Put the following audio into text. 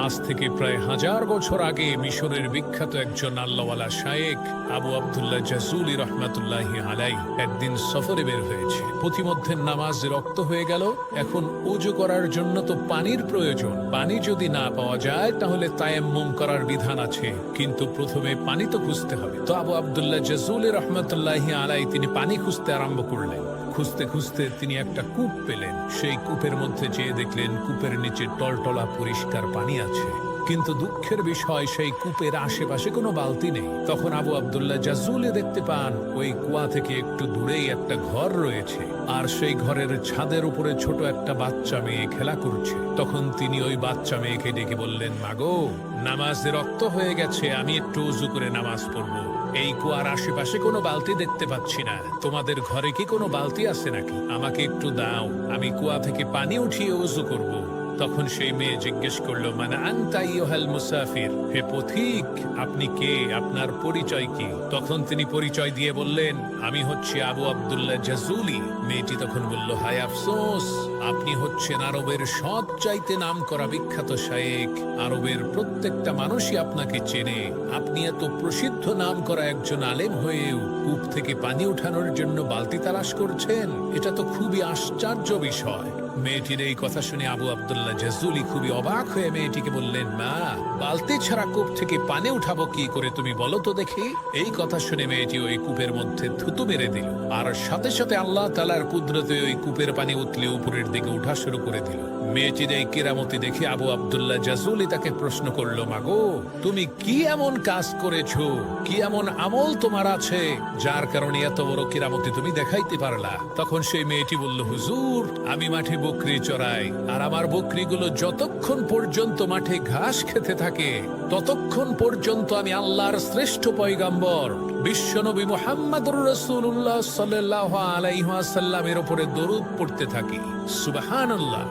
আজ থেকে প্রায় 1000 বছর আগে মিশরের বিখ্যাত একজন আল্লাহওয়ালা শায়েখ আবু আব্দুল্লাহ জাজুলি রহমাতুল্লাহি আলাই একদিন সফরে বের হয়েছে। পথিমধ্যে নামাজ রক্ত হয়ে গেল। এখন ওযু করার জন্য তো পানির প্রয়োজন। পানি যদি না পাওয়া যায় তাহলে তায়াম্মুম করার বিধান আছে, কিন্তু প্রথমে পানি তো খুঁজতে হবে। তো আবু আব্দুল্লাহ জাজুলি রহমাতুল্লাহি আলাই তিনি পানি খুঁজতে আরম্ভ করলেন। খুঁজতে খুঁজতে তিনি একটা কূপ পেলেন। সেই কূপের মধ্যে যেয়ে দেখলেন কূপের নিচে টলটলা পরিষ্কার পানি আছে, কিন্তু দুঃখের বিষয় সেই কূপের আশেপাশে কোনো বালতি নেই। তখন আবু আব্দুল্লাহ জাজুলি দেখতে পান ওই কুয়া থেকে একটু দূরেই একটা ঘর রয়েছে, আর সেই ঘরের ছাদের উপরে ছোট একটা বাচ্চা মেয়ে খেলা করছে। তখন তিনি ওই বাচ্চা মেয়েকে ডেকে বললেন, মাগো, নামাজে রক্ত হয়ে গেছে, আমি একটু উযু করে নামাজ পড়বো। এই কুয়ার আশেপাশে কোনো বালতি দেখতে পাচ্ছি না, তোমাদের ঘরে কি কোনো বালতি আছে নাকি? আমাকে একটু দাও, আমি কুয়া থেকে পানি উঠিয়ে উযু করব। তখন সেই মেয়ে জিজ্ঞেস করলো, মানে আনতা আইয়ুহাল মুসাফির, হে পথিক, আপনি কে, আপনার পরিচয় কি? তখন তিনি পরিচয় দিয়ে বললেন, আমি হচ্ছি আবু আব্দুল্লাহ জাজুলি। মেয়েটি তখন বলল, হায় আফসোস, আপনি হচ্ছেন আরবের সবচাইতে নামকরা বিখ্যাত শায়েখ। আরবের প্রত্যেকটা মানুষই আপনাকে চেনে। আপনি এত প্রসিদ্ধ নামকরা একজন আলেম হয়েও কূপ থেকে পানি উঠানোর জন্য বালতি তালাশ করছেন, এটা তো খুবই আশ্চর্য বিষয়। মেয়েটির এই কথা শুনে আবু আব্দুল্লাহ জাজুলি খুবই অবাক হয়ে মেয়েটিকে বললেন, মা, বালতি ছাড়া কূপ থেকে পানি উঠাবো কি করে, তুমি বলো তো দেখি। এই কথা শুনে মেয়েটি ওই কূপের মধ্যে থুতু মেরে দিল, আর সাথে সাথে আল্লাহ তাআলার কুদরতে ওই কূপের পানি উতলে উপরের দিকে উঠা শুরু করে দিল। মেয়েটির এই কেরামতি দেখে আবু আব্দুল্লাহ জাজুলি তাকে প্রশ্ন করলো, মাগো, তুমি কি এমন কাজ করেছো, কি এমন আমল তোমার আছে যার কারণে এত বড় কেরামতি তুমি দেখাইতে পারলা? তখন সেই মেয়েটি বলল, হুজুর, আমি মাঠে বকরি চড়াই, আর আমার বকরিগুলো যতক্ষণ পর্যন্ত মাঠে ঘাস খেতে থাকে ততক্ষণ পর্যন্ত আমি আল্লাহর শ্রেষ্ঠ পয়গম্বর বিশ্বনবী মুহাম্মদুর রাসূলুল্লাহ সাল্লাল্লাহু আলাইহি ওয়াসাল্লামের উপরে দরুদ পড়তে থাকি। সুবহানাল্লাহ।